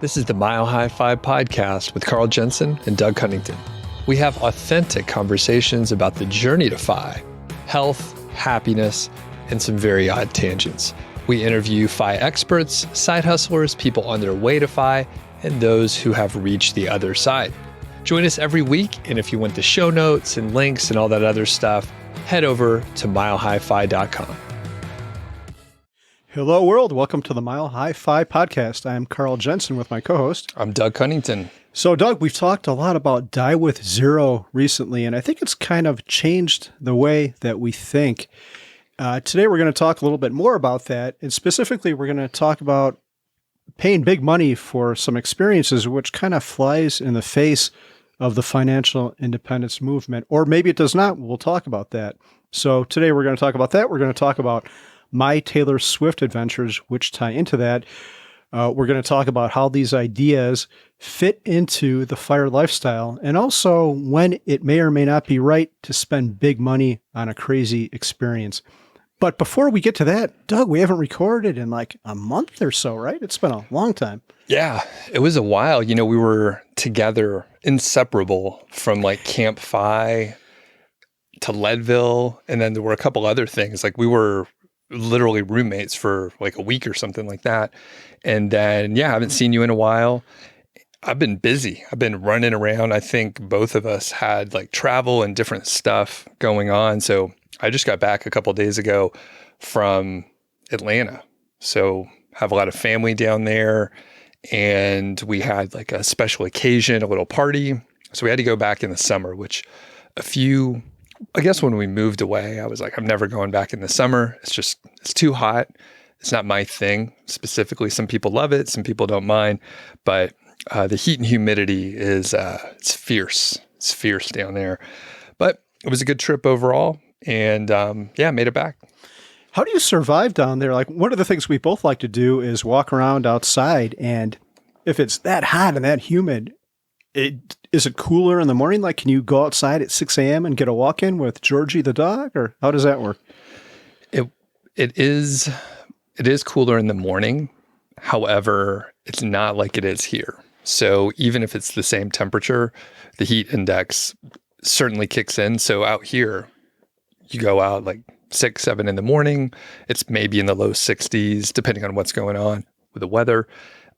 This is the Mile High Five podcast with Carl Jensen and Doug Cunnington. We have authentic conversations about the journey to FI, health, happiness, and some very odd tangents. We interview FI experts, side hustlers, people on their way to FI, and those who have reached the other side. Join us every week, and if you want the show notes and links and all that other stuff, head over to milehighfi.com. Hello, world. Welcome to the Mile High Fi podcast. I'm Carl Jensen with my co-host. I'm Doug Cunnington. So, Doug, we've talked a lot about Die with Zero recently, and I think it's kind of changed the way that we think. Today, we're going to talk a little bit more about that, and specifically, we're going to talk about paying big money for some experiences, which kind of flies in the face of the financial independence movement, or maybe it does not. We'll talk about that. So, today, we're going to talk about that. We're going to talk about my Taylor Swift adventures, which tie into that. We're going to talk about how these ideas fit into the FIRE lifestyle, and also when it may or may not be right to spend big money on a crazy experience. But before we get to that, Doug, we haven't recorded in like a month or so, right? It's been a long time. Yeah, it was a while. You know, we were together, inseparable from like Camp FI to Leadville, and then there were a couple other things. Like we were literally roommates for like a week or something like that. And then, I haven't seen you in a while. I've been busy. I've been running around. I think both of us had like travel and different stuff going on. So I just got back a couple of days ago from Atlanta. So have a lot of family down there. And we had like a special occasion, a little party. So we had to go back in the summer, which I guess when we moved away, I was like, I'm never going back in the summer. It's too hot. It's not my thing specifically. Some people love it. Some people don't mind. But the heat and humidity it's fierce. It's fierce down there. But it was a good trip overall. And made it back. How do you survive down there? Like one of the things we both like to do is walk around outside. And if it's that hot and that humid, is it cooler in the morning? Like, can you go outside at 6 a.m. and get a walk in with Georgie the dog, or how does that work? It is cooler in the morning. However, it's not like it is here. So even if it's the same temperature, the heat index certainly kicks in. So out here, you go out like 6, 7 in the morning. It's maybe in the low 60s, depending on what's going on with the weather.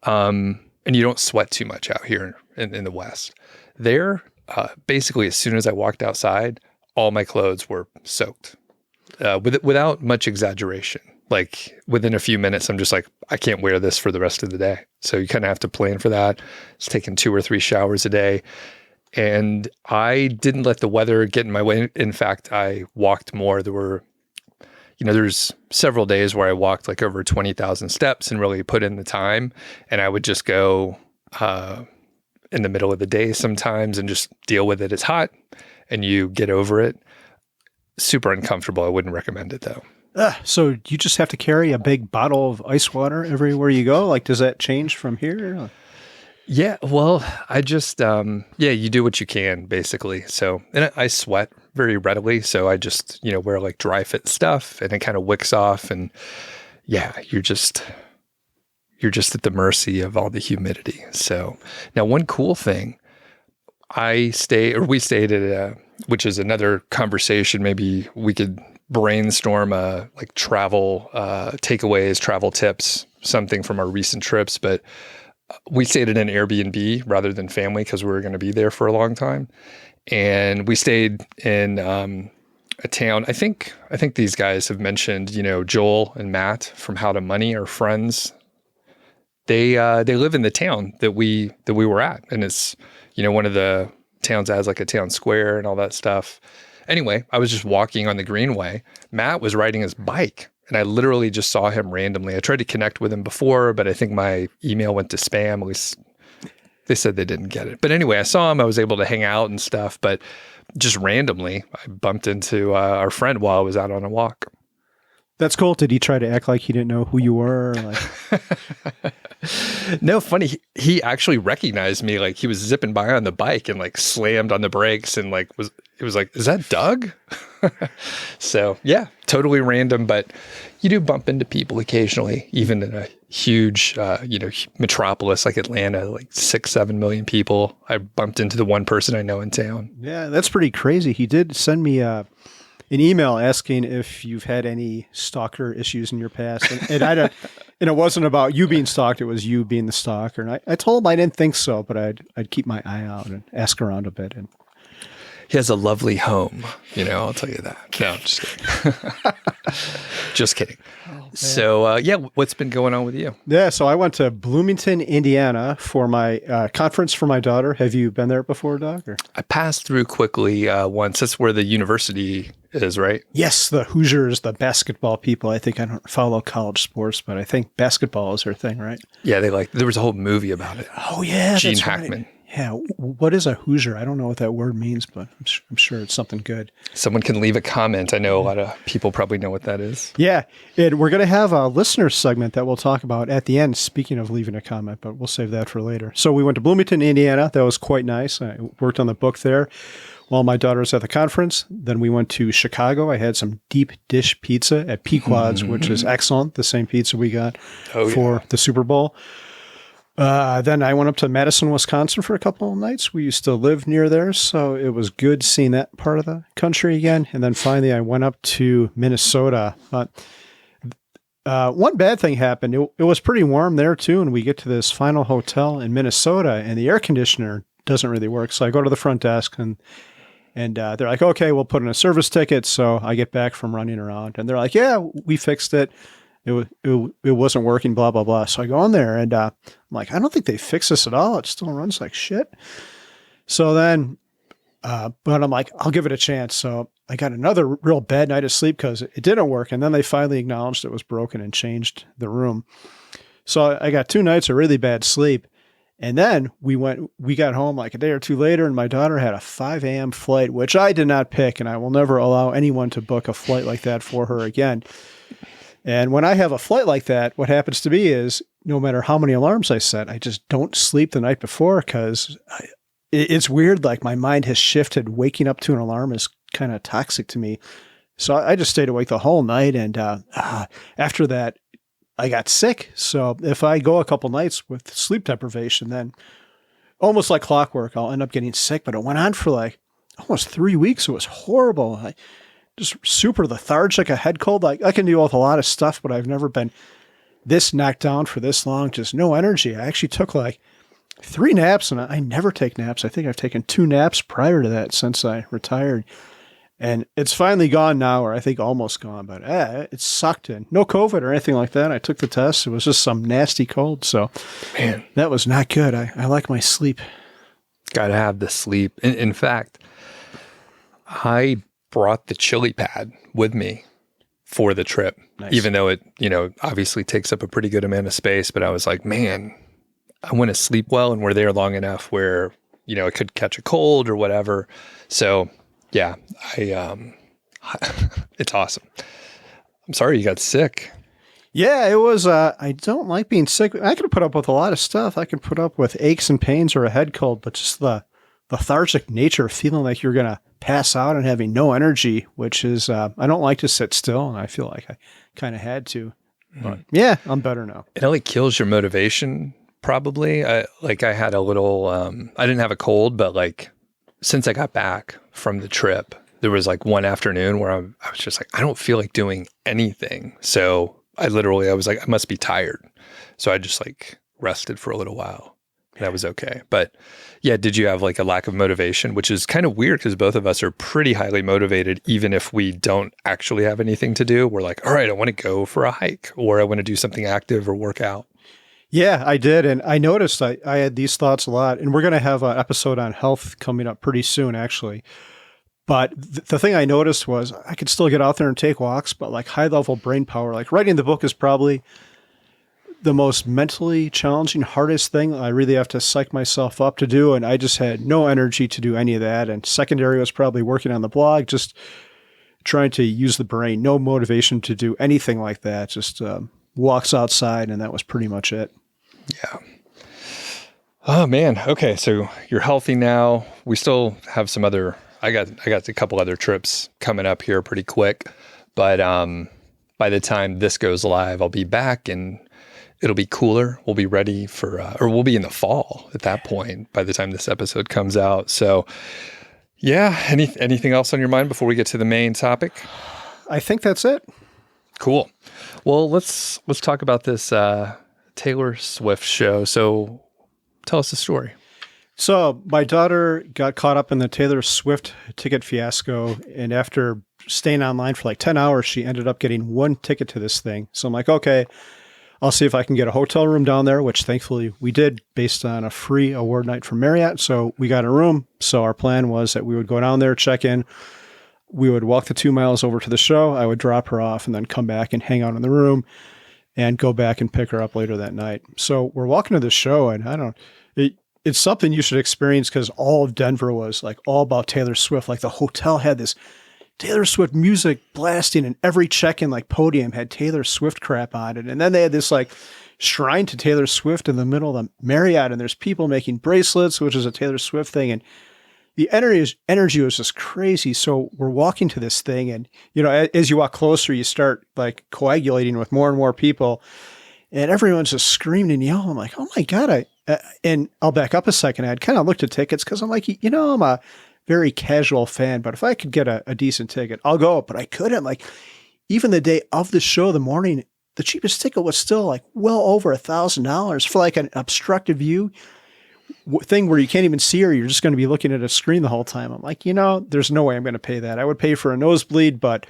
And you don't sweat too much out here in the West. There, basically, as soon as I walked outside, all my clothes were soaked without much exaggeration. Like within a few minutes, I'm just like, I can't wear this for the rest of the day. So you kind of have to plan for that. It's taking 2 or 3 showers a day. And I didn't let the weather get in my way. In fact, I walked more. There's several days where I walked like over 20,000 steps and really put in the time. And I would just go in the middle of the day sometimes and just deal with it. It's hot and you get over it. Super uncomfortable. I wouldn't recommend it though. So you just have to carry a big bottle of ice water everywhere you go? Like, does that change from here? Yeah, well, I just, you do what you can basically. So, and I sweat very readily. So I just, wear like dry fit stuff and it kind of wicks off. And you're just at the mercy of all the humidity. So now one cool thing, we stayed at which is another conversation. Maybe we could brainstorm like travel takeaways, travel tips, something from our recent trips. But we stayed at an Airbnb rather than family because we were going to be there for a long time. And we stayed in a town. I think these guys have mentioned, Joel and Matt from How to Money are friends. They live in the town that we were at. And it's, one of the towns that has like a town square and all that stuff. Anyway, I was just walking on the Greenway. Matt was riding his bike. And I literally just saw him randomly. I tried to connect with him before, but I think my email went to spam. At least they said they didn't get it. But anyway, I saw him. I was able to hang out and stuff. But just randomly, I bumped into our friend while I was out on a walk. That's cool. Did he try to act like he didn't know who you were? No, funny. He actually recognized me. Like he was zipping by on the bike and like slammed on the brakes and like it was like, is that Doug? So yeah, totally random, but you do bump into people occasionally, even in a huge, metropolis like Atlanta, like 6-7 million people. I bumped into the one person I know in town. Yeah, that's pretty crazy. He did send me an email asking if you've had any stalker issues in your past. And I don't, and it wasn't about you being stalked. It was you being the stalker. And I told him I didn't think so, but I'd keep my eye out and ask around a bit. And he has a lovely home, I'll tell you that. No, I'm just kidding. Just kidding. Oh, so, what's been going on with you? Yeah, so I went to Bloomington, Indiana for my conference for my daughter. Have you been there before, Doug? Or? I passed through quickly once. That's where the university is, right? Yes, the Hoosiers, the basketball people. I don't follow college sports, but I think basketball is their thing, right? Yeah, there was a whole movie about it. Oh, yeah. Gene Hackman. Right. Yeah, what is a Hoosier? I don't know what that word means, but I'm sure it's something good. Someone can leave a comment. I know a lot of people probably know what that is. Yeah, and we're going to have a listener segment that we'll talk about at the end, speaking of leaving a comment, but we'll save that for later. So we went to Bloomington, Indiana. That was quite nice. I worked on the book there while my daughter was at the conference. Then we went to Chicago. I had some deep dish pizza at Pequod's, which is excellent, the same pizza we got for the Super Bowl. Then I went up to Madison, Wisconsin for a couple of nights. We used to live near there, so it was good seeing that part of the country again. And then finally I went up to Minnesota. But one bad thing happened. It was pretty warm there too, and we get to this final hotel in Minnesota, and the air conditioner doesn't really work. So I go to the front desk, and they're like, okay, we'll put in a service ticket. So I get back from running around, and they're like, yeah, we fixed it. It wasn't working, blah, blah, blah. So I go on there and I'm like, I don't think they fixed this at all. It still runs like shit. So then, but I'm like, I'll give it a chance. So I got another real bad night of sleep because it didn't work. And then they finally acknowledged it was broken and changed the room. So I got 2 nights of really bad sleep. And then we got home like a day or two later, and my daughter had a 5 a.m. flight, which I did not pick. And I will never allow anyone to book a flight like that for her again. And when I have a flight like that, what happens to me is no matter how many alarms I set, I just don't sleep the night before because it's weird. Like my mind has shifted. Waking up to an alarm is kind of toxic to me. So I just stayed awake the whole night. And after that, I got sick. So if I go a couple nights with sleep deprivation, then almost like clockwork, I'll end up getting sick. But it went on for like almost 3 weeks. It was horrible. Just super lethargic, a head cold. Like I can deal with a lot of stuff, but I've never been this knocked down for this long. Just no energy. I actually took like 3 naps, and I never take naps. I think I've taken 2 naps prior to that since I retired. And it's finally gone now, or I think almost gone, but it sucked in. No COVID or anything like that. I took the test. It was just some nasty cold. So, man, that was not good. I like my sleep. Got to have the sleep. In fact, I brought the chili pad with me for the trip, even though it, obviously takes up a pretty good amount of space. But I was like, man, I want to sleep well, and we're there long enough where, I could catch a cold or whatever. So yeah, it's awesome. I'm sorry you got sick. Yeah, it was, I don't like being sick. I can put up with a lot of stuff. I can put up with aches and pains or a head cold, but just the lethargic nature of feeling like you're going to pass out and having no energy, which is, I don't like to sit still, and I feel like I kind of had to. But yeah, I'm better now. It only kills your motivation, probably. I had a little, I didn't have a cold, but like since I got back from the trip, there was like one afternoon where I was just like, I don't feel like doing anything. So I was like, I must be tired. So I just like rested for a little while. That was okay. But yeah, did you have like a lack of motivation, which is kind of weird because both of us are pretty highly motivated. Even if we don't actually have anything to do, we're like, all right, I want to go for a hike, or I want to do something active or work out. Yeah, I did. And I noticed I had these thoughts a lot, and we're going to have an episode on health coming up pretty soon, actually. But the thing I noticed was I could still get out there and take walks, but like high level brain power, like writing the book is probably the most mentally challenging, hardest thing I really have to psych myself up to do. And I just had no energy to do any of that. And secondary was probably working on the blog, just trying to use the brain, no motivation to do anything like that. Just walks outside, and that was pretty much it. Yeah. Oh man. Okay. So you're healthy now. We still have some other I got a couple other trips coming up here pretty quick, but by the time this goes live, I'll be back and it'll be cooler. We'll be ready for, or we'll be in the fall at that point by the time this episode comes out. So yeah, anything else on your mind before we get to the main topic? I think that's it. Cool. Well, let's talk about this Taylor Swift show. So tell us the story. So my daughter got caught up in the Taylor Swift ticket fiasco, and after staying online for like 10 hours, she ended up getting one ticket to this thing. So I'm like, okay, I'll see if I can get a hotel room down there, which thankfully we did based on a free award night from Marriott. So we got a room. So our plan was that we would go down there, check in. We would walk the 2 miles over to the show. I would drop her off and then come back and hang out in the room and go back and pick her up later that night. So we're walking to the show, and it's something you should experience because all of Denver was like all about Taylor Swift. Like the hotel had this Taylor Swift music blasting, and every check-in like podium had Taylor Swift crap on it. And then they had this like shrine to Taylor Swift in the middle of the Marriott, and there's people making bracelets, which is a Taylor Swift thing. And the energy was just crazy. So we're walking to this thing, and as you walk closer, you start like coagulating with more and more people, and everyone's just screaming and yelling. I'm like, oh my God. And I'll back up a second. I had kind of looked at tickets because I'm like, I'm a very casual fan, but if I could get a decent ticket, I'll go. But I couldn't. Like, even the day of the show, the morning, the cheapest ticket was still like well over $1,000 for like an obstructive view thing where you can't even see her. You're just going to be looking at a screen the whole time. I'm like, there's no way I'm going to pay that. I would pay for a nosebleed, but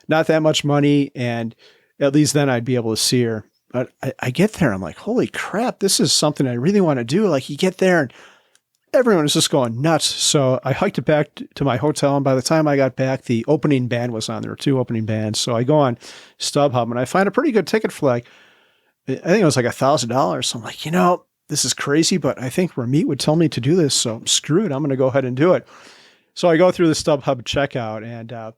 not that much money. And at least then I'd be able to see her. But I get there, I'm like, holy crap, this is something I really want to do. Like, you get there and everyone is just going nuts. So I hiked it back to my hotel, and by the time I got back, the opening band was on. There were 2 opening bands. So I go on StubHub and I find a pretty good ticket for like, I think it was like $1,000. So I'm like, this is crazy, but I think Ramit would tell me to do this. So screw it, I'm going to go ahead and do it. So I go through the StubHub checkout, and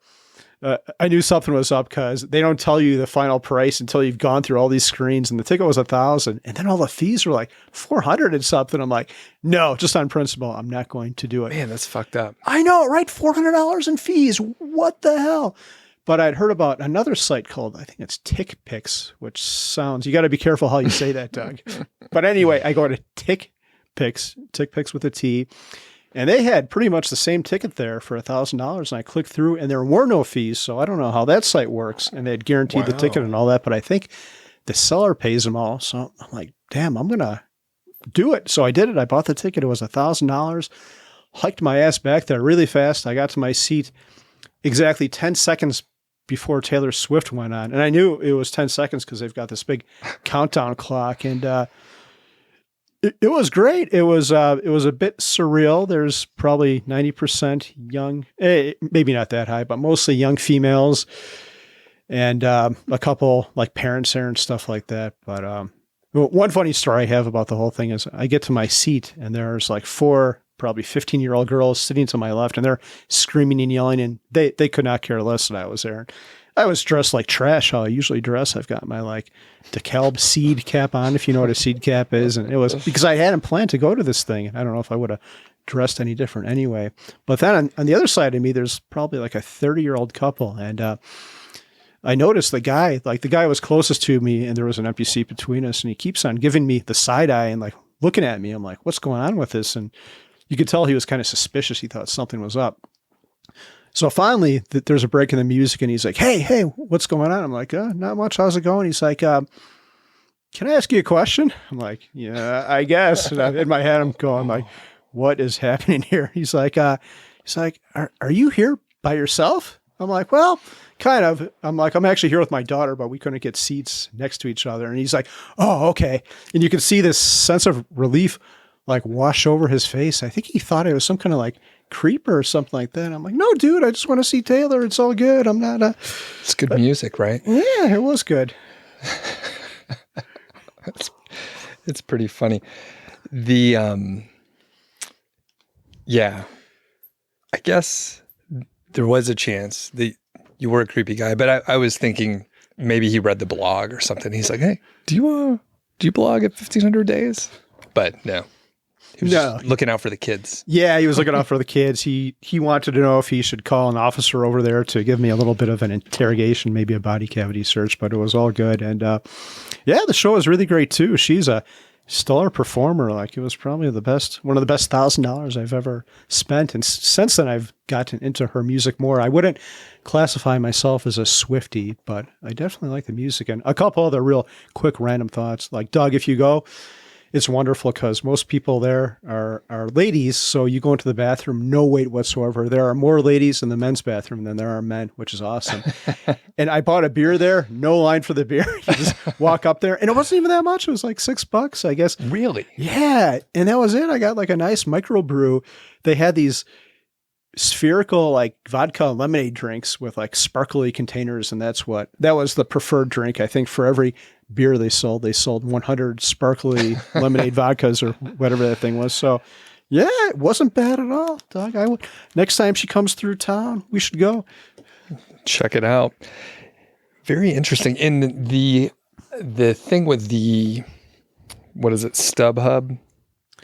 I knew something was up because they don't tell you the final price until you've gone through all these screens, and the ticket was $1,000, and then all the fees were like $400 and something. I'm like, no, just on principle, I'm not going to do it. Man, that's fucked up. I know, right? $400 in fees. What the hell? But I'd heard about another site called, I think it's TickPix, which sounds, you got to be careful how you say that, Doug. But anyway, I go to TickPix with a T. And they had pretty much the same ticket there for $1,000. And I clicked through, and there were no fees. So I don't know how that site works. And they had guaranteed the ticket and all that. But I think the seller pays them all. So I'm like, damn, I'm going to do it. So I did it. I bought the ticket. It was $1,000. Hiked my ass back there really fast. I got to my seat exactly 10 seconds before Taylor Swift went on. And I knew it was 10 seconds because they've got this big countdown clock. And it was great. It was a bit surreal. There's probably 90% young, maybe not that high, but mostly young females, and a couple like parents there and stuff like that. But one funny story I have about the whole thing is I get to my seat, and there's like 4 probably 15-year-old girls sitting to my left, and they're screaming and yelling, and they could not care less that I was there. I was dressed like trash, how I usually dress. I've got my like DeKalb seed cap on, if you know what a seed cap is. And it was because I hadn't planned to go to this thing. I don't know if I would have dressed any different anyway. But then on the other side of me, there's probably like a 30-year-old couple. And I noticed the guy was closest to me, and there was an empty seat between us. And he keeps on giving me the side eye and like looking at me. I'm like, what's going on with this? And you could tell he was kind of suspicious. He thought something was up. So finally, there's a break in the music, and he's like, hey, what's going on? I'm like, not much. How's it going? He's like, can I ask you a question? I'm like, yeah, I guess. And in my head, I'm going like, what is happening here? He's like, are you here by yourself? I'm like, well, kind of. I'm like, I'm actually here with my daughter, but we couldn't get seats next to each other. And he's like, oh, okay. And you can see this sense of relief like wash over his face. I think he thought it was some kind of like creeper or something like that. I'm like, no, dude, I just want to see Taylor. It's all good. I'm not It's good music, right? Yeah, it was good. It's pretty funny. The yeah, I guess there was a chance that you were a creepy guy, but I was thinking maybe he read the blog or something. He's like, hey, do you blog at 1,500 days? But no. He was No. just looking out for the kids. Yeah, he was looking out for the kids. He wanted to know if he should call an officer over there to give me a little bit of an interrogation, maybe a body cavity search, but it was all good. And yeah, the show was really great too. She's a stellar performer. Like, it was probably one of the best $1,000 I've ever spent. And since then, I've gotten into her music more. I wouldn't classify myself as a Swiftie, but I definitely like the music. And a couple other real quick random thoughts. Like, Doug, if you go, it's wonderful because most people there are ladies. So you go into the bathroom, no wait whatsoever. There are more ladies in the men's bathroom than there are men, which is awesome. And I bought a beer there, no line for the beer. You just walk up there, and it wasn't even that much. It was like $6, I guess. Really? Yeah. And that was it. I got like a nice microbrew. They had these spherical like vodka lemonade drinks with like sparkly containers. And that was the preferred drink. I think for every beer they sold 100 sparkly lemonade vodkas or whatever that thing was. So yeah, it wasn't bad at all, Doug. Next time she comes through town, we should go. Check it out. Very interesting. And the thing with what is it, StubHub,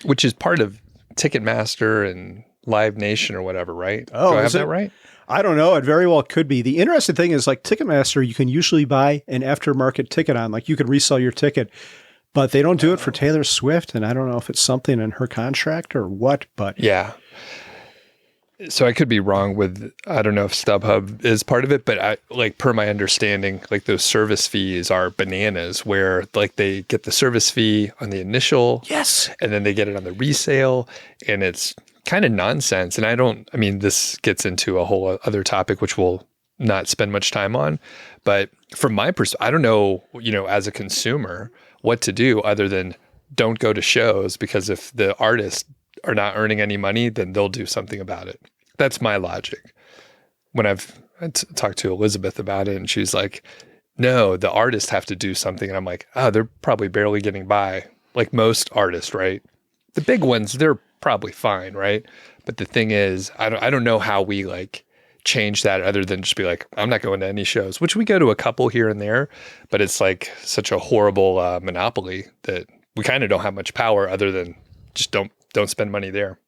which is part of Ticketmaster and Live Nation or whatever, right? Oh, do I have that right? I don't know. It very well could be. The interesting thing is, like, Ticketmaster, you can usually buy an aftermarket ticket on. Like, you could resell your ticket, but they don't do it for Taylor Swift. And I don't know if it's something in her contract or what, but yeah. So I could be wrong I don't know if StubHub is part of it, but per my understanding, like, those service fees are bananas, where like they get the service fee on the initial, yes, and then they get it on the resale, and it's kind of nonsense. And this gets into a whole other topic, which we'll not spend much time on. But from my perspective, I don't know, as a consumer, what to do other than don't go to shows, because if the artists are not earning any money, then they'll do something about it. That's my logic. When I talked to Elizabeth about it, and she's like, no, the artists have to do something. And I'm like, they're probably barely getting by, like most artists, right? The big ones, they're probably fine, right? But the thing is, I don't know how we like change that other than just be like, I'm not going to any shows, which we go to a couple here and there, but it's like such a horrible monopoly that we kind of don't have much power other than just don't spend money there.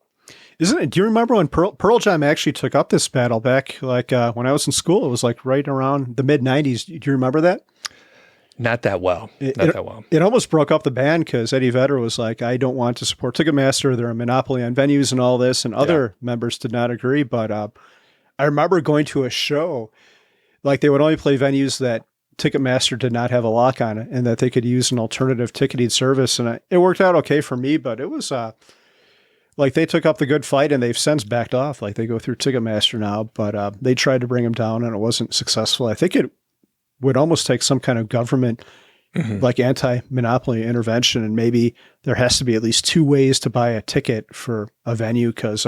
Isn't it? Do you remember when Pearl Jam actually took up this battle back like when I was in school? It was like right around the mid 90s. Do you remember that? Not that well. It almost broke up the band because Eddie Vedder was like, I don't want to support Ticketmaster. They're a monopoly on venues and all this. And other members did not agree. But I remember going to a show, like they would only play venues that Ticketmaster did not have a lock on it and that they could use an alternative ticketing service. And it worked out okay for me, but it was like they took up the good fight and they've since backed off. Like they go through Ticketmaster now, but they tried to bring them down and it wasn't successful. I think it would almost take some kind of government like anti-monopoly intervention. And maybe there has to be at least two ways to buy a ticket for a venue. Cause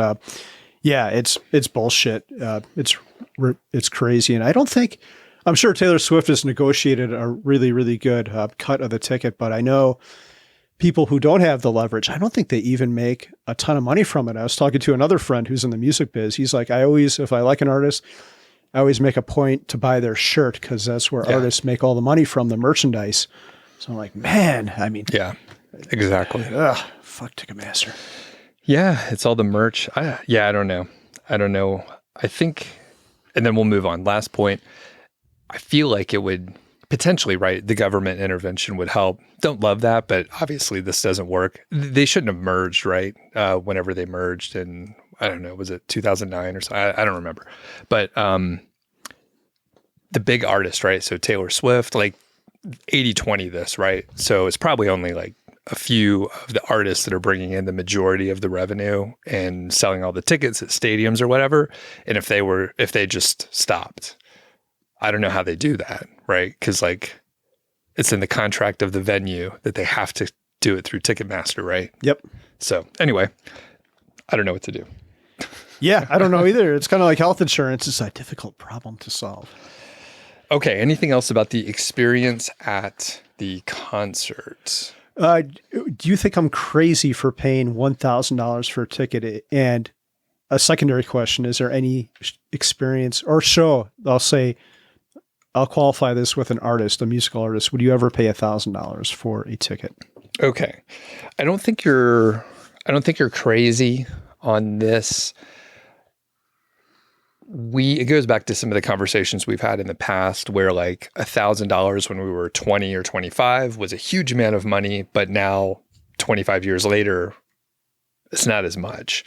it's bullshit. It's crazy. And I'm sure Taylor Swift has negotiated a really, really good cut of the ticket, but I know people who don't have the leverage, I don't think they even make a ton of money from it. I was talking to another friend who's in the music biz. He's like, if I like an artist, I always make a point to buy their shirt because that's where artists make all the money from, the merchandise. So I'm like, man, yeah, exactly. Fuck Ticketmaster. Yeah, it's all the merch. I don't know. I think, and then we'll move on. Last point. I feel like it would potentially, right, the government intervention would help. Don't love that, but obviously this doesn't work. They shouldn't have merged, right? Whenever they merged in, I don't know, was it 2009 or so? I don't remember. But the big artist, right? So Taylor Swift, like 80-20 this, right? So it's probably only like a few of the artists that are bringing in the majority of the revenue and selling all the tickets at stadiums or whatever. And if they just stopped, I don't know how they do that, right? Because like it's in the contract of the venue that they have to do it through Ticketmaster, right? Yep. So anyway, I don't know what to do. Yeah, I don't know either. It's kind of like health insurance. It's a difficult problem to solve. Okay. Anything else about the experience at the concert? Do you think I'm crazy for paying $1,000 for a ticket? And a secondary question, is there any experience or show, I'll qualify this with an artist, a musical artist. Would you ever pay $1,000 for a ticket? Okay. I don't think I don't think you're crazy on this. It goes back to some of the conversations we've had in the past where like $1,000 when we were 20 or 25 was a huge amount of money, but now 25 years later, it's not as much.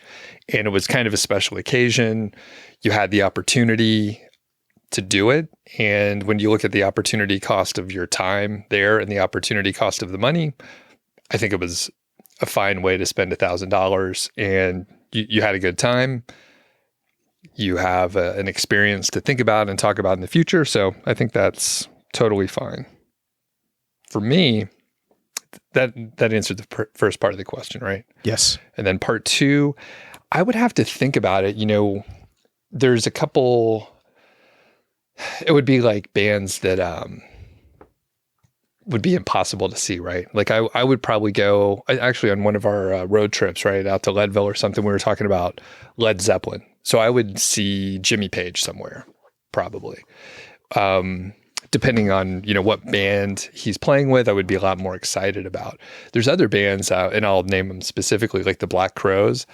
And it was kind of a special occasion. You had the opportunity to do it. And when you look at the opportunity cost of your time there and the opportunity cost of the money, I think it was a fine way to spend $1,000, and you had a good time. You have an experience to think about and talk about in the future. So I think that's totally fine. For me, that answered the first part of the question, right? Yes. And then part two, I would have to think about it. There's a couple, it would be like bands that would be impossible to see, right? Like I would probably go, actually on one of our road trips, right, out to Leadville or something, we were talking about Led Zeppelin. So I would see Jimmy Page somewhere, probably. Depending on, what band he's playing with, I would be a lot more excited about. There's other bands, and I'll name them specifically, like the Black Crowes.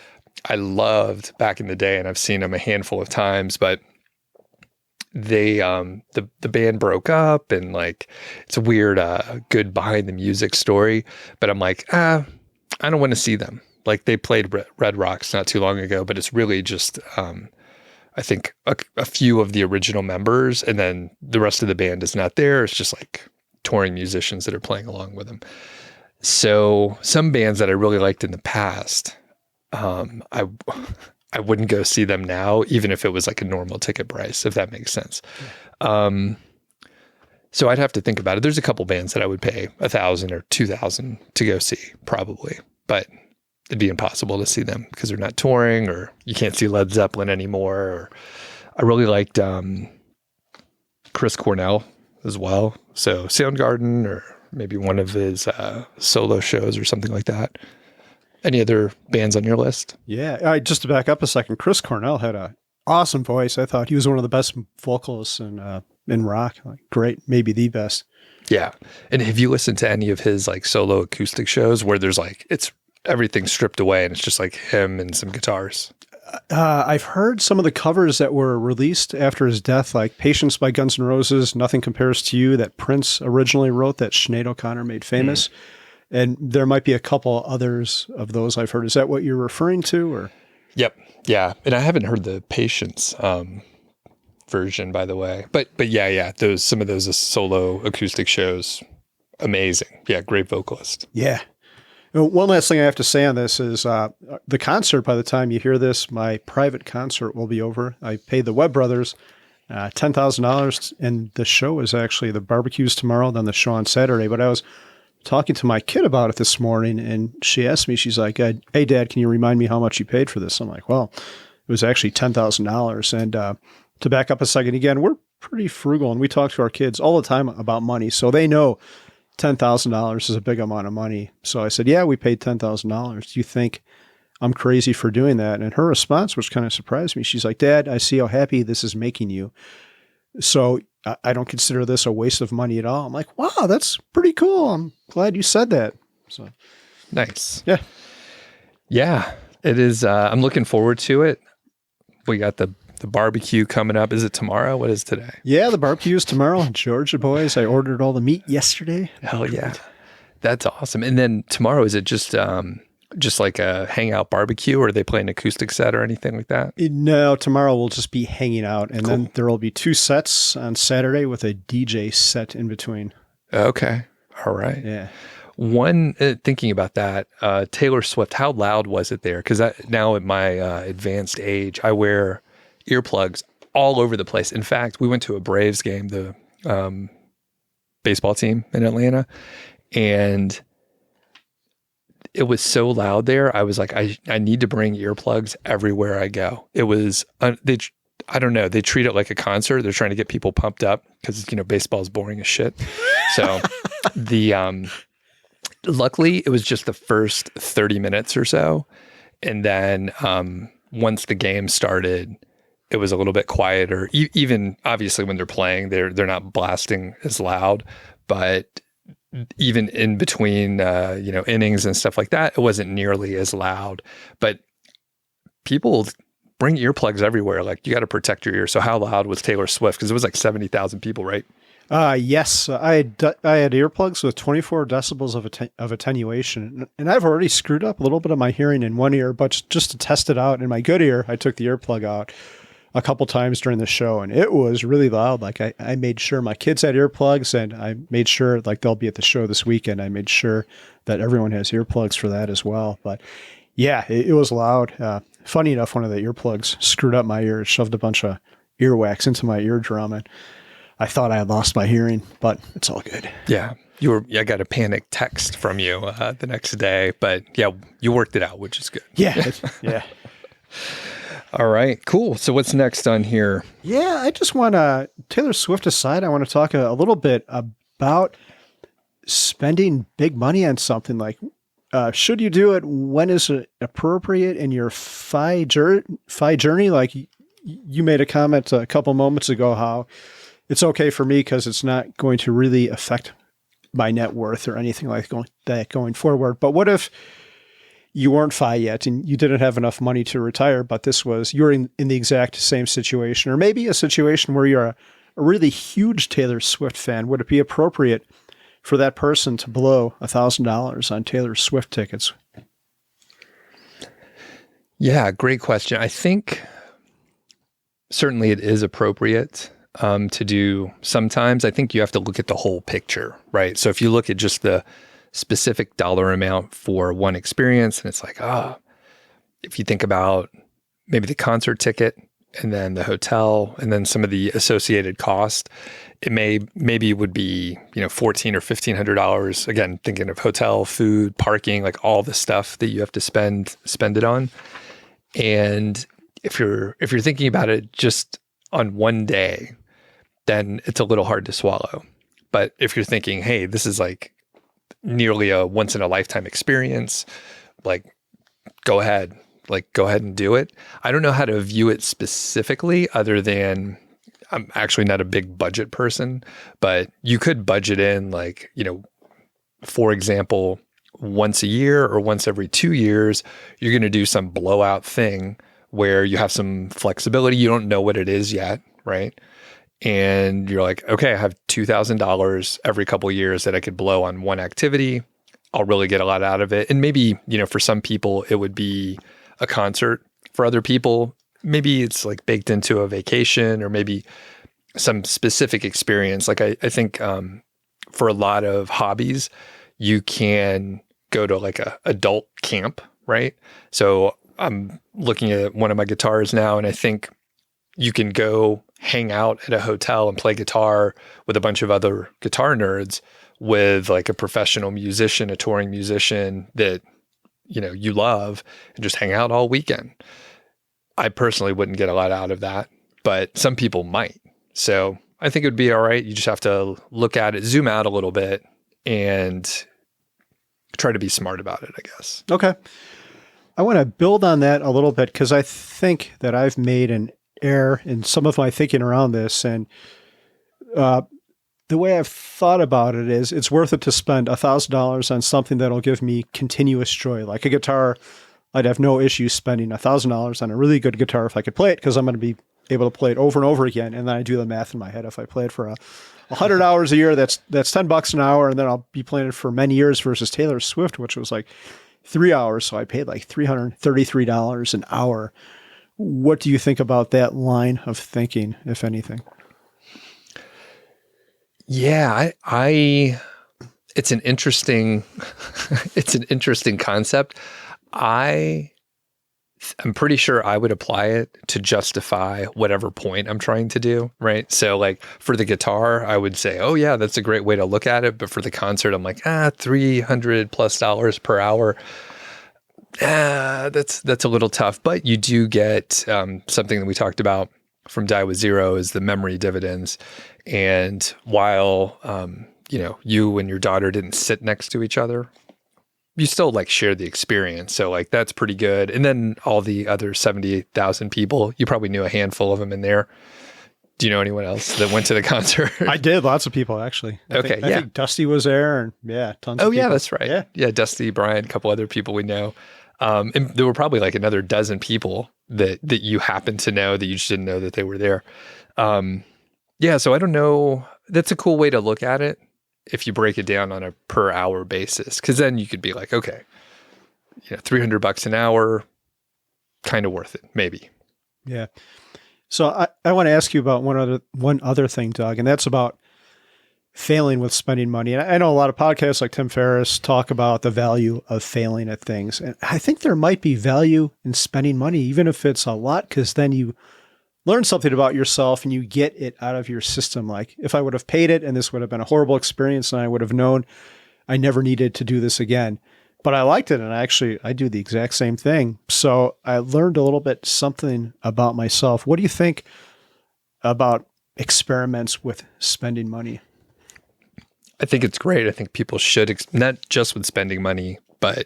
I loved back in the day, and I've seen them a handful of times, but they, the band broke up, and like, it's a weird, good behind the music story, but I'm like, I don't want to see them. Like they played Red Rocks not too long ago, but it's really just, I think a few of the original members, and then the rest of the band is not there. It's just like touring musicians that are playing along with them. So some bands that I really liked in the past, I wouldn't go see them now, even if it was like a normal ticket price, if that makes sense. Yeah. So I'd have to think about it. There's a couple bands that I would pay $1,000 or $2,000 to go see, probably, but it'd be impossible to see them because they're not touring, or you can't see Led Zeppelin anymore. Or I really liked Chris Cornell as well. So Soundgarden, or maybe one of his solo shows or something like that. Any other bands on your list? Yeah. Just to back up a second, Chris Cornell had an awesome voice. I thought he was one of the best vocalists in rock. Like, great, maybe the best. Yeah. And have you listened to any of his like solo acoustic shows where there's like, it's everything stripped away and it's just like him and some guitars? I've heard some of the covers that were released after his death, like Patience by Guns N' Roses, Nothing Compares to You, that Prince originally wrote, that Sinead O'Connor made famous. And there might be a couple others of those I've heard. Is that what you're referring to? Or? Yep. Yeah. And I haven't heard the Patience version, by the way. But yeah. Some of those solo acoustic shows, amazing. Yeah, great vocalist. Yeah. One last thing I have to say on this is the concert, by the time you hear this, my private concert will be over. I paid the Webb brothers $10,000, and the show is actually, the barbecue's tomorrow, then the show on Saturday. But I was talking to my kid about it this morning, and she asked me, she's like, hey, Dad, can you remind me how much you paid for this? I'm like, well, it was actually $10,000. And to back up a second again, we're pretty frugal, and we talk to our kids all the time about money, so they know $10,000 is a big amount of money. So I said, yeah, we paid $10,000. Do you think I'm crazy for doing that? And her response, which kind of surprised me, she's like, Dad, I see how happy this is making you. So I don't consider this a waste of money at all. I'm like, wow, that's pretty cool. I'm glad you said that. So nice. Yeah. Yeah, it is. I'm looking forward to it. We got the barbecue coming up. Is it tomorrow? What is today? Yeah, the barbecue is tomorrow. Georgia boys, I ordered all the meat yesterday. Hell yeah. That's awesome. And then tomorrow, is it just like a hangout barbecue, or are they playing acoustic set or anything like that? No, tomorrow we'll just be hanging out, and then there will be 2 sets on Saturday with a DJ set in between. Okay. All right. Yeah. One, thinking about that, Taylor Swift, how loud was it there? Because now at my advanced age, I wear earplugs all over the place. In fact, we went to a Braves game, the baseball team in Atlanta, and it was so loud there. I was like, I need to bring earplugs everywhere I go. It was, I don't know, they treat it like a concert. They're trying to get people pumped up because, baseball is boring as shit. So luckily it was just the first 30 minutes or so. And then once the game started, it was a little bit quieter. Even obviously when they're playing, they're not blasting as loud, but even in between, innings and stuff like that, it wasn't nearly as loud. But people bring earplugs everywhere. Like, you got to protect your ear. So how loud was Taylor Swift? Because it was like 70,000 people, right? Yes, I had earplugs with 24 decibels of attenuation, and I've already screwed up a little bit of my hearing in one ear, but just to test it out in my good ear, I took the earplug out a couple times during the show, and it was really loud. Like, I made sure my kids had earplugs, and I made sure, like, they'll be at the show this weekend. I made sure that everyone has earplugs for that as well. But yeah, it was loud. Funny enough, one of the earplugs screwed up my ear, shoved a bunch of earwax into my eardrum, and I thought I had lost my hearing, but it's all good. Yeah. I got a panic text from you the next day, but yeah, you worked it out, which is good. Yeah. Yeah. All right, cool. So what's next on here? Yeah, I just want to, Taylor Swift aside, I want to talk a little bit about spending big money on something. Like, should you do it? When is it appropriate in your FI journey? Like, you made a comment a couple moments ago how it's okay for me because it's not going to really affect my net worth or anything like that going forward. But what if you weren't FI yet and you didn't have enough money to retire, but you're in the exact same situation, or maybe a situation where you're a really huge Taylor Swift fan? Would it be appropriate for that person to blow $1,000 on Taylor Swift tickets? Yeah, great question. I think certainly it is appropriate to do sometimes. I think you have to look at the whole picture, right? So if you look at just the specific dollar amount for one experience, and it's like, if you think about maybe the concert ticket and then the hotel and then some of the associated cost, it maybe would be, $1,400 or $1,500. Again, thinking of hotel, food, parking, like all the stuff that you have to spend it on. And if you're thinking about it just on one day, then it's a little hard to swallow. But if you're thinking, hey, this is like nearly a once in a lifetime experience, like go ahead and do it. I don't know how to view it specifically other than I'm actually not a big budget person, but you could budget in like, for example, once a year or once every 2 years, you're going to do some blowout thing where you have some flexibility. You don't know what it is yet, right? And you're like, okay, I have $2,000 every couple of years that I could blow on one activity. I'll really get a lot out of it. And maybe, for some people, it would be a concert. For other people, maybe it's like baked into a vacation or maybe some specific experience. Like I think for a lot of hobbies, you can go to like a adult camp, right? So I'm looking at one of my guitars now, and I think you can go hang out at a hotel and play guitar with a bunch of other guitar nerds with like a professional musician, a touring musician that, you love, and just hang out all weekend. I personally wouldn't get a lot out of that, but some people might. So I think it would be all right. You just have to look at it, zoom out a little bit, and try to be smart about it, I guess. Okay. I want to build on that a little bit because I think that I've made an error in some of my thinking around this. And the way I've thought about it is it's worth it to spend $1,000 on something that'll give me continuous joy. Like a guitar, I'd have no issue spending $1,000 on a really good guitar if I could play it, because I'm going to be able to play it over and over again. And then I do the math in my head. If I play it for 100 hours a year, that's $10 an hour. And then I'll be playing it for many years versus Taylor Swift, which was like 3 hours. So I paid like $333 an hour. What do you think about that line of thinking, if anything? Yeah, it's an interesting, concept. I'm pretty sure I would apply it to justify whatever point I'm trying to do, right? So like for the guitar, I would say, oh yeah, that's a great way to look at it. But for the concert, I'm like, $300+ per hour. That's a little tough, but you do get something that we talked about from Die with Zero is the memory dividends. And while, you and your daughter didn't sit next to each other, you still like share the experience. So like, that's pretty good. And then all the other 78,000 people, you probably knew a handful of them in there. Do you know anyone else that went to the concert? I did. Lots of people, actually. I think Dusty was there, and tons of people. Yeah, that's right. Yeah, Dusty, Brian, a couple other people we know. And there were probably like another dozen people that you happen to know that you just didn't know that they were there. So I don't know. That's a cool way to look at it if you break it down on a per hour basis, because then you could be like, okay, $300 an hour, kind of worth it, maybe. Yeah. So I want to ask you about one other thing, Doug, and that's about failing with spending money. And I know a lot of podcasts like Tim Ferriss talk about the value of failing at things. And I think there might be value in spending money, even if it's a lot, because then you learn something about yourself and you get it out of your system. Like if I would have paid it and this would have been a horrible experience and I would have known I never needed to do this again. But I liked it, and I do the exact same thing. So I learned a little bit something about myself. What do you think about experiments with spending money? I think it's great. I think people should, not just with spending money, but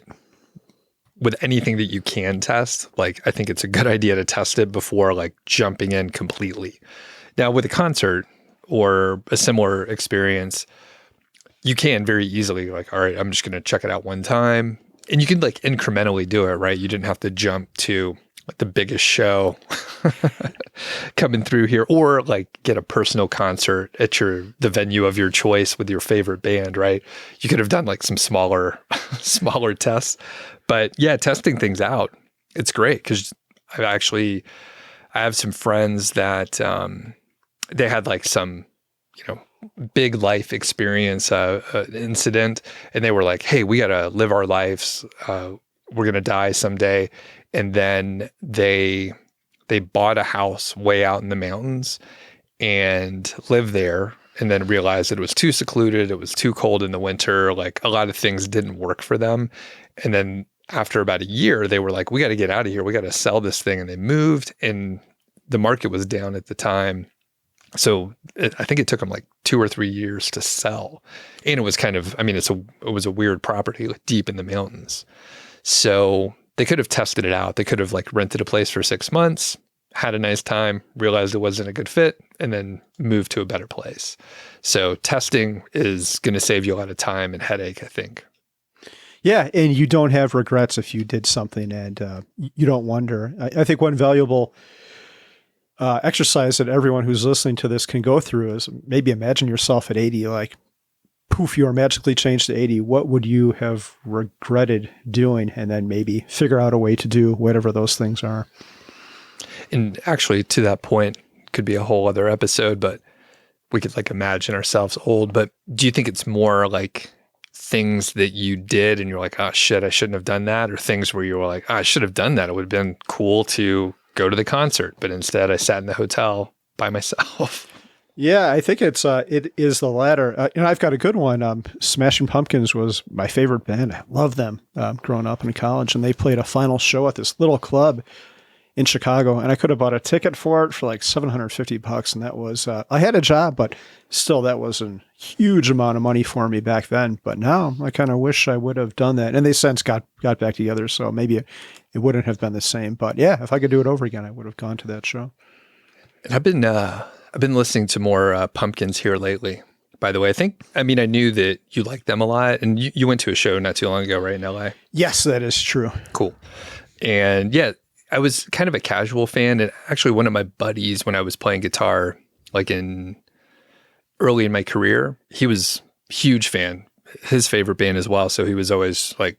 with anything that you can test. Like, I think it's a good idea to test it before like jumping in completely. Now, with a concert or a similar experience, you can very easily like, all right, I'm just going to check it out one time. And you can like incrementally do it, right? You didn't have to jump to like the biggest show coming through here, or like get a personal concert at the venue of your choice with your favorite band, right? You could have done like some smaller tests. But yeah, testing things out, it's great, because I have some friends that they had like some, big life experience, incident, and they were like, hey, we got to live our lives. We're going to die someday. And then they bought a house way out in the mountains and lived there, and then realized that it was too secluded. It was too cold in the winter. Like a lot of things didn't work for them. And then after about a year, they were like, we got to get out of here. We got to sell this thing. And they moved, and the market was down at the time. So I think it took them like 2 or 3 years to sell. And it was kind of, it was a weird property, like deep in the mountains. So they could have tested it out. They could have like rented a place for 6 months, had a nice time, realized it wasn't a good fit, and then moved to a better place. So testing is going to save you a lot of time and headache, I think. Yeah. And you don't have regrets if you did something, and you don't wonder. I think one valuable exercise that everyone who's listening to this can go through is maybe imagine yourself at 80, like poof, you are magically changed to 80. What would you have regretted doing? And then maybe figure out a way to do whatever those things are. And actually, to that point, could be a whole other episode, but we could like imagine ourselves old. But do you think it's more like things that you did and you're like, oh shit, I shouldn't have done that? Or things where you were like, oh, I should have done that. It would have been cool to go to the concert, but instead I sat in the hotel by myself. Yeah, I think it is the latter. I've got a good one. Smashing Pumpkins was my favorite band. I love them growing up in college, and they played a final show at this little club in Chicago, and I could have bought a ticket for it for like $750, and that was I had a job, but still that was a huge amount of money for me back then. But now I kind of wish I would have done that, and they since got back together, so maybe it wouldn't have been the same. But yeah, if I could do it over again, I would have gone to that show. And I've been listening to more Pumpkins here lately. By the way, I knew that you liked them a lot, and you went to a show not too long ago, right, in LA? Yes, that is true. Cool. And yeah, I was kind of a casual fan, and actually one of my buddies, when I was playing guitar, like early in my career, he was a huge fan, his favorite band as well. So he was always like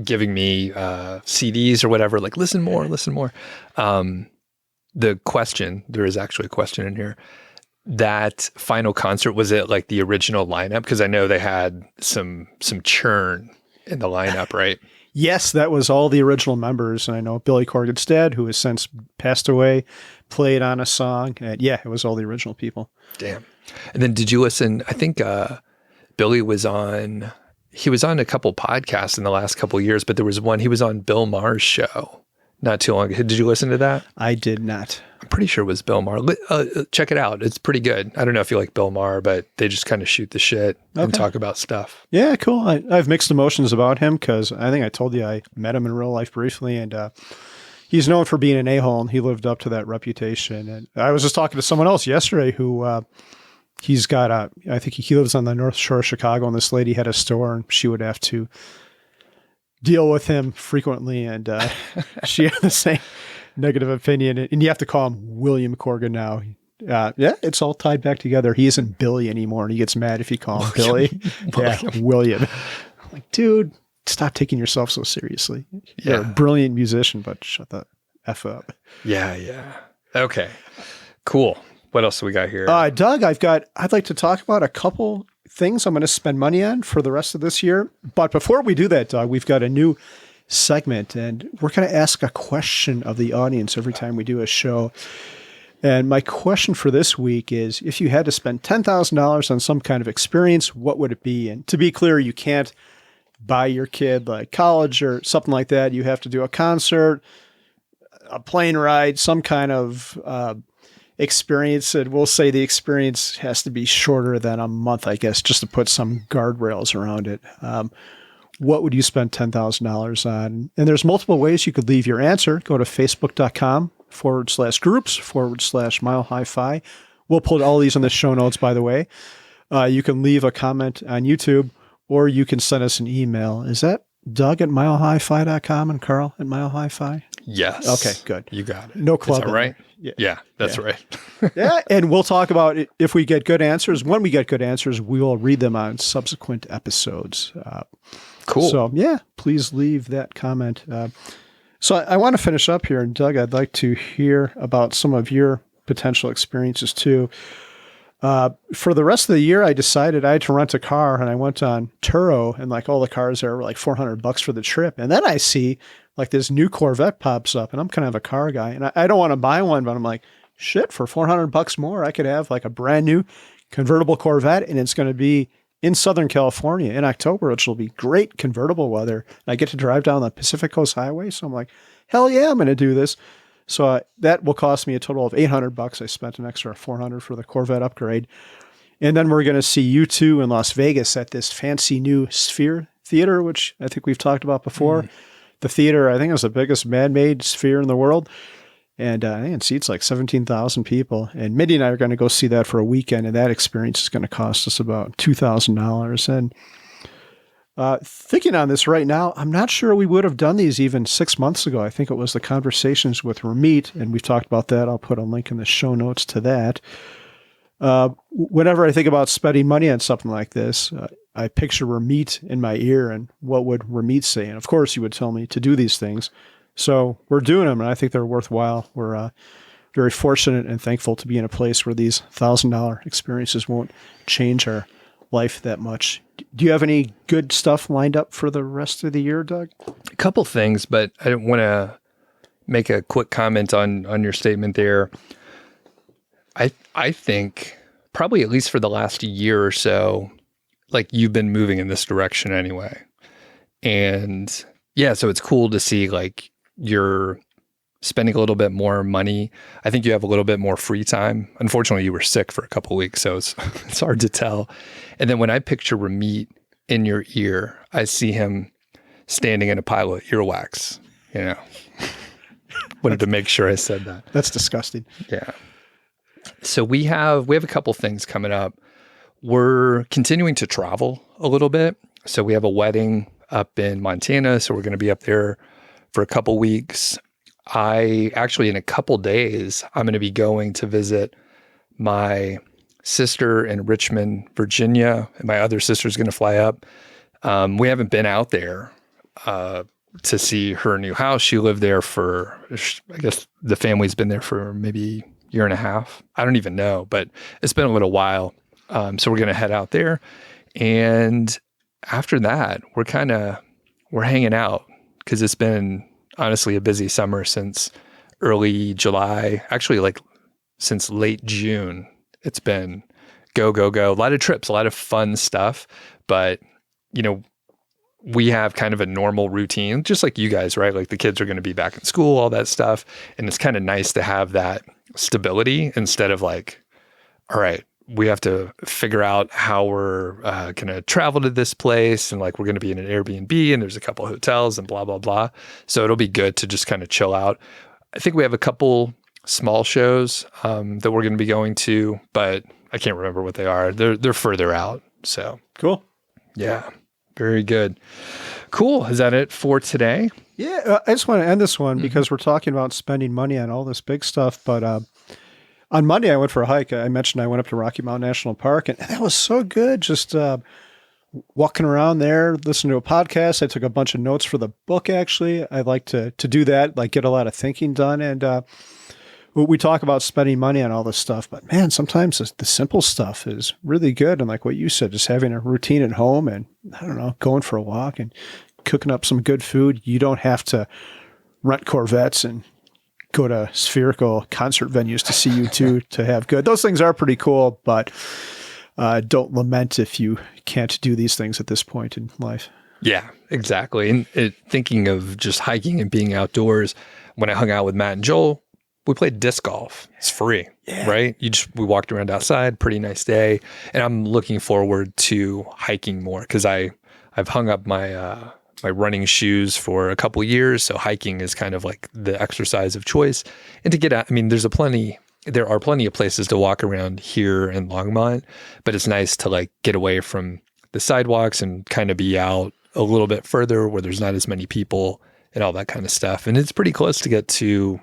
giving me CDs or whatever, like listen more. There is actually a question in here. That final concert, was it like the original lineup? Because I know they had some churn in the lineup, right? Yes, that was all the original members. And I know Billy Corgan's dad, who has since passed away, played on a song. And yeah, it was all the original people. Damn. And then did you listen? I think Billy was on a couple podcasts in the last couple of years, but there was one, he was on Bill Maher's show not too long ago. Did you listen to that? I did not. I'm pretty sure it was Bill Maher. Check it out. It's pretty good. I don't know if you like Bill Maher, but they just kind of shoot the shit and talk about stuff. Yeah, cool. I have mixed emotions about him because I think I told you I met him in real life briefly, and he's known for being an a-hole, and he lived up to that reputation. And I was just talking to someone else yesterday who he's got I think he lives on the North Shore of Chicago, and this lady had a store, and she would have to deal with him frequently, and she had the same negative opinion. And you have to call him William Corgan now. Yeah, it's all tied back together. He isn't Billy anymore, and he gets mad if you call him Billy. Yeah, William. I'm like, dude, stop taking yourself so seriously. You're a brilliant musician, but shut the F up. Yeah. Okay, cool. What else do we got here? Doug, I'd like to talk about a couple things I'm going to spend money on for the rest of this year. But before we do that, Doug, we've got a new segment, and we're going to ask a question of the audience every time we do a show. And my question for this week is, if you had to spend $10,000 on some kind of experience, what would it be? And to be clear, you can't buy your kid like college or something like that. You have to do a concert, a plane ride, some kind of experience. And we'll say the experience has to be shorter than a month, I guess, just to put some guardrails around it. What would you spend $10,000 on? And there's multiple ways you could leave your answer. Go to facebook.com/groups/Mile High Fi. We'll put all these in the show notes, by the way. You can leave a comment on YouTube, or you can send us an email. Is that Doug at milehighfi.com and Carl at Mile High Fi? Yes. Okay, good. You got it. No club. Is that right? Yeah, that's right. Yeah, and we'll talk about it if we get good answers. When we get good answers, we will read them on subsequent episodes. Cool. So, yeah, please leave that comment. So I want to finish up here. And Doug, I'd like to hear about some of your potential experiences too. For the rest of the year, I decided I had to rent a car, and I went on Turo, and like all the cars there were like $400 for the trip. And then I see like this new Corvette pops up, and I'm kind of a car guy, and I don't want to buy one, but I'm like, shit, for $400 more, I could have like a brand new convertible Corvette, and it's going to be in Southern California in October, which will be great convertible weather. And I get to drive down the Pacific Coast Highway. So I'm like, hell yeah, I'm going to do this. So that will cost me a total of $800. I spent an extra $400 for the Corvette upgrade. And then we're going to see U2 in Las Vegas at this fancy new Sphere Theater, which I think we've talked about before. The theater, I think, is the biggest man-made sphere in the world. And I think it seats like 17,000 people. And Mindy and I are going to go see that for a weekend. And that experience is going to cost us about $2,000. And thinking on this right now, I'm not sure we would have done these even 6 months ago. I think it was the conversations with Ramit. And we've talked about that. I'll put a link in the show notes to that. Whenever I think about spending money on something like this, I picture Ramit in my ear. And what would Ramit say? And of course, he would tell me to do these things. So we're doing them, and I think they're worthwhile. We're very fortunate and thankful to be in a place where these $1,000 experiences won't change our life that much. Do you have any good stuff lined up for the rest of the year, Doug? A couple things, but I want to make a quick comment on your statement there. I think probably at least for the last year or so, like you've been moving in this direction anyway. And yeah, so it's cool to see like you're spending a little bit more money. I think you have a little bit more free time. Unfortunately, you were sick for a couple of weeks, so it's hard to tell. And then when I picture Ramit in your ear, I see him standing in a pile of earwax, you know. Wanted to make sure I said that. That's disgusting. Yeah. So we have a couple things coming up. We're continuing to travel a little bit. So we have a wedding up in Montana, so we're going to be up there for a couple weeks. I actually, in a couple days, I'm going to be going to visit my sister in Richmond, Virginia, and my other sister's going to fly up. We haven't been out there to see her new house. She lived there for, I guess the family's been there for maybe a year and a half. I don't even know, but it's been a little while. So we're going to head out there. And after that, we're hanging out because it's been honestly a busy summer since early July, actually like since late June. It's been go, go, go. A lot of trips, a lot of fun stuff. But, you know, we have kind of a normal routine, just like you guys, right? Like the kids are going to be back in school, all that stuff. And it's kind of nice to have that stability instead of like, all right, we have to figure out how we're going to travel to this place. And like, we're going to be in an Airbnb and there's a couple hotels and blah, blah, blah. So it'll be good to just kind of chill out. I think we have a couple small shows that we're going to be going to, but I can't remember what they are. They're further out. So Cool. yeah, very good. Cool. Is that it for today? Yeah, I just want to end this one because we're talking about spending money on all this big stuff. But on Monday, I went for a hike. I mentioned I went up to Rocky Mountain National Park, and that was so good. Just walking around there, listening to a podcast. I took a bunch of notes for the book, actually. I like to do that, like get a lot of thinking done. And we talk about spending money on all this stuff, but man, sometimes the simple stuff is really good. And like what you said, just having a routine at home and, I don't know, going for a walk and cooking up some good food. You don't have to rent Corvettes and go to spherical concert venues to see U2 to have good. Those things are pretty cool, but don't lament if you can't do these things at this point in life. Yeah, exactly. And thinking of just hiking and being outdoors, when I hung out with Matt and Joel, we played disc golf. It's free, right? We walked around outside, pretty nice day. And I'm looking forward to hiking more because I've hung up my running shoes for a couple years. So hiking is kind of like the exercise of choice. And to get out, I mean, there are plenty of places to walk around here in Longmont, but it's nice to like get away from the sidewalks and kind of be out a little bit further where there's not as many people and all that kind of stuff. And it's pretty close to get to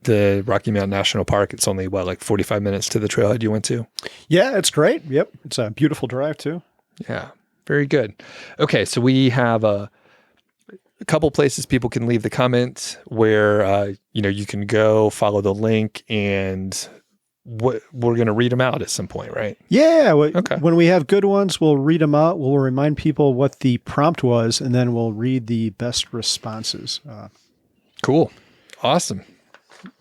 the Rocky Mountain National Park. It's only like 45 minutes to the trailhead you went to? Yeah, it's great. Yep. It's a beautiful drive too. Yeah, very good. Okay. So we have a couple places people can leave the comments where, you can go follow the link and we're going to read them out at some point, right? Yeah. Okay. When we have good ones, we'll read them out. We'll remind people what the prompt was, and then we'll read the best responses. Cool. Awesome.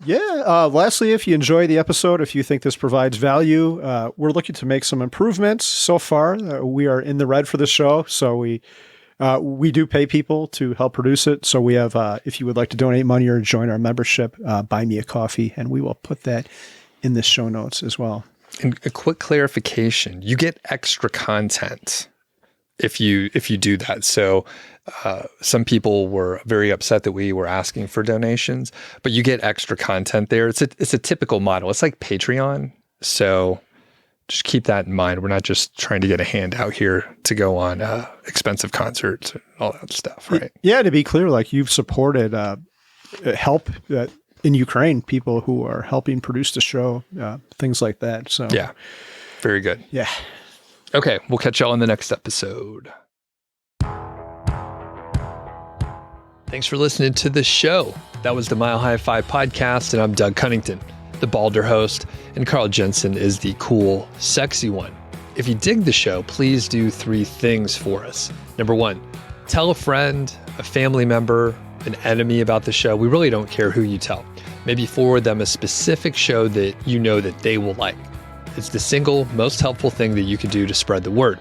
Yeah. Lastly, if you enjoy the episode, if you think this provides value, we're looking to make some improvements. So far, we are in the red for the show. So we do pay people to help produce it. So we have, if you would like to donate money or join our membership, buy me a coffee, and we will put that in the show notes as well. And a quick clarification, you get extra content if you do that. So some people were very upset that we were asking for donations, but you get extra content there. It's a typical model. It's like Patreon. So just keep that in mind. We're not just trying to get a handout here to go on expensive concerts and all that stuff, right? Yeah, to be clear, like you've supported help in Ukraine, people who are helping produce the show, things like that. So yeah, very good. Yeah. Okay, we'll catch y'all in the next episode. Thanks for listening to the show. That was the Mile High 5 podcast, and I'm Doug Cunnington, the balder host, and Carl Jensen is the cool, sexy one. If you dig the show, please do 3 things for us. Number 1, tell a friend, a family member, an enemy about the show. We really don't care who you tell. Maybe forward them a specific show that you know that they will like. It's the single most helpful thing that you can do to spread the word.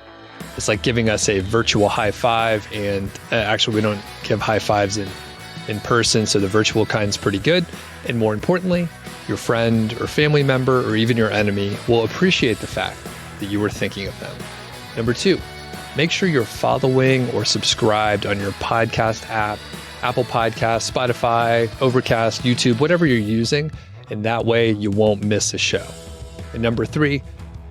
It's like giving us a virtual high five, and actually we don't give high fives in person, so the virtual kind's pretty good. And more importantly, your friend or family member or even your enemy will appreciate the fact that you were thinking of them. Number 2, make sure you're following or subscribed on your podcast app, Apple Podcasts, Spotify, Overcast, YouTube, whatever you're using, and that way you won't miss a show. And number 3,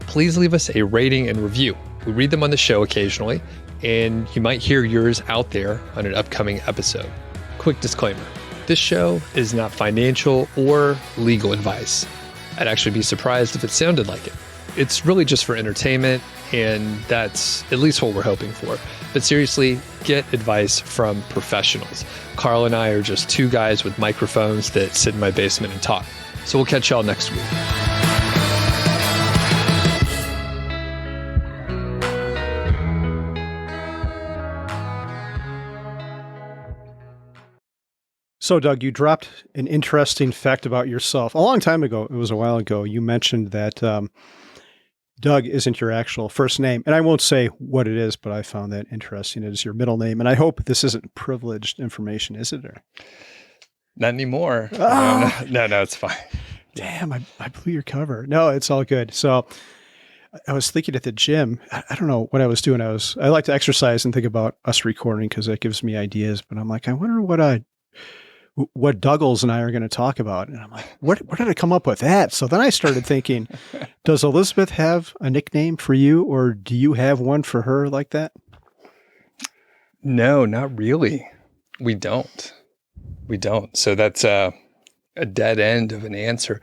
please leave us a rating and review. We read them on the show occasionally, and you might hear yours out there on an upcoming episode. Quick disclaimer, this show is not financial or legal advice. I'd actually be surprised if it sounded like it. It's really just for entertainment, and that's at least what we're hoping for. But seriously, get advice from professionals. Carl and I are just 2 guys with microphones that sit in my basement and talk. So we'll catch y'all next week. So, Doug, you dropped an interesting fact about yourself. A long time ago, it was a while ago, you mentioned that Doug isn't your actual first name. And I won't say what it is, but I found that interesting. It is your middle name. And I hope this isn't privileged information, is it? Or? Not anymore. Oh. No, it's fine. Damn, I blew your cover. No, it's all good. So I was thinking at the gym, I don't know what I was doing. I like to exercise and think about us recording because that gives me ideas. But I'm like, I wonder what Douglas and I are going to talk about. And I'm like, where did I come up with that? So then I started thinking, does Elizabeth have a nickname for you, or do you have one for her like that? No, not really. We don't. So that's a dead end of an answer.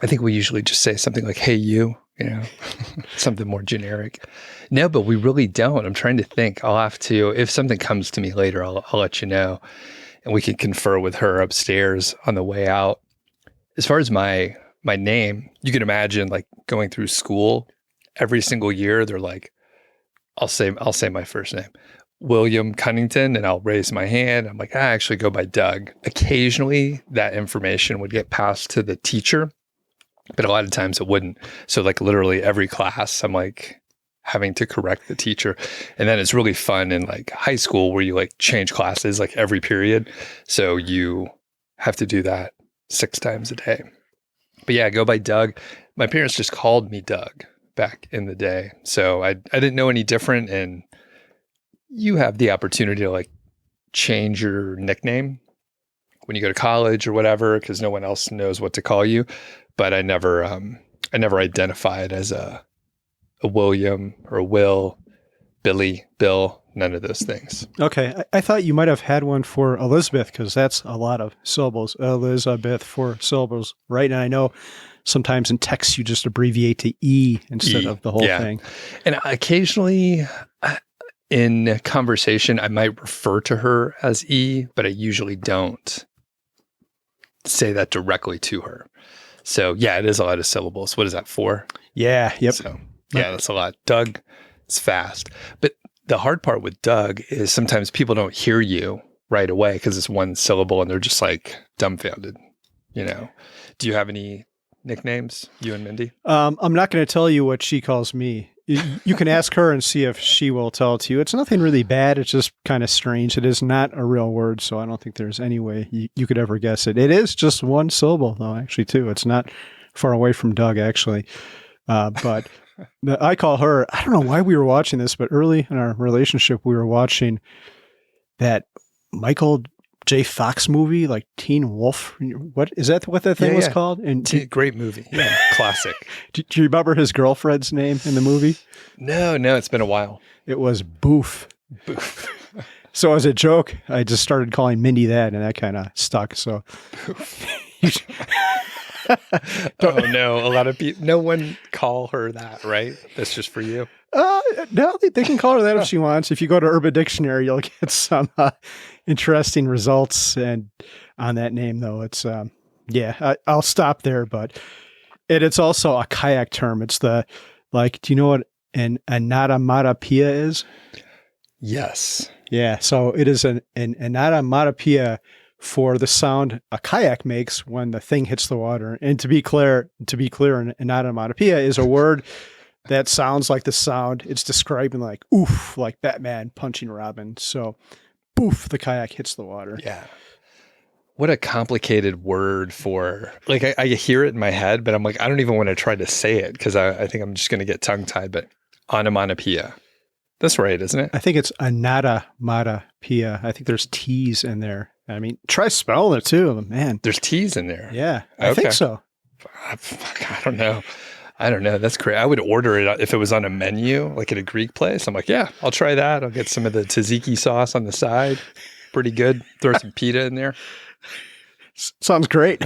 I think we usually just say something like, "Hey, you," something more generic. No, but we really don't. I'm trying to think. I'll have to, if something comes to me later, I'll let you know, and we can confer with her upstairs on the way out. As far as my name, you can imagine like going through school every single year. They're like, I'll say my first name, William Cunnington, and I'll raise my hand. I'm like, I actually go by Doug. Occasionally, that information would get passed to the teacher, but a lot of times it wouldn't. So like literally every class, I'm like having to correct the teacher. And then it's really fun in like high school where you like change classes like every period. So you have to do that 6 times a day. But yeah, I go by Doug. My parents just called me Doug back in the day. So I didn't know any different. And you have the opportunity to like change your nickname when you go to college or whatever, because no one else knows what to call you. But I never identified as a William or a Will, Billy, Bill, none of those things. Okay. I thought you might have had one for Elizabeth because that's a lot of syllables. Elizabeth, 4 syllables, right? And I know sometimes in text you just abbreviate to E instead of the whole thing. And occasionally in conversation, I might refer to her as E, but I usually don't say that directly to her. So yeah, it is a lot of syllables. What is that, 4? Yeah. Yep. So yeah, that's a lot. Doug is fast. But the hard part with Doug is sometimes people don't hear you right away because it's 1 syllable and they're just like dumbfounded. Do you have any nicknames, you and Mindy? I'm not going to tell you what she calls me. You can ask her and see if she will tell it to you. It's nothing really bad. It's just kind of strange. It is not a real word, so I don't think there's any way you could ever guess it. It is just 1 syllable, though, actually, too. It's not far away from Doug, actually. But I call her, I don't know why we were watching this, but early in our relationship, we were watching that Michael J. Fox movie, like Teen Wolf. What is that? What that thing was called? And great movie, yeah, classic. Do you remember his girlfriend's name in the movie? No, it's been a while. It was Boof. Boof. So as a joke, I just started calling Mindy that, and that kind of stuck. So, oh no, a lot of people. No one call her that, right? That's just for you. No, they can call her that if she wants. If you go to Urban Dictionary, you'll get some interesting results. And on that name, though, it's I'll stop there. But it's also a kayak term. It's do you know what an onomatopoeia is? Yes. Yeah. So it is an onomatopoeia for the sound a kayak makes when the thing hits the water. And to be clear, an onomatopoeia is a word that sounds like the sound it's describing, like oof, like Batman punching Robin. So, boof, the kayak hits the water. Yeah. What a complicated word for, like, I hear it in my head, but I'm like, I don't even want to try to say it because I think I'm just going to get tongue-tied, but onomatopoeia. That's right, isn't it? I think it's onomatopoeia. I think there's T's in there. I mean, try spelling it too, man. There's T's in there. Yeah, I think so. I don't know. That's great. I would order it if it was on a menu, like at a Greek place. I'm like, yeah, I'll try that. I'll get some of the tzatziki sauce on the side. Pretty good. Throw some pita in there. Sounds great.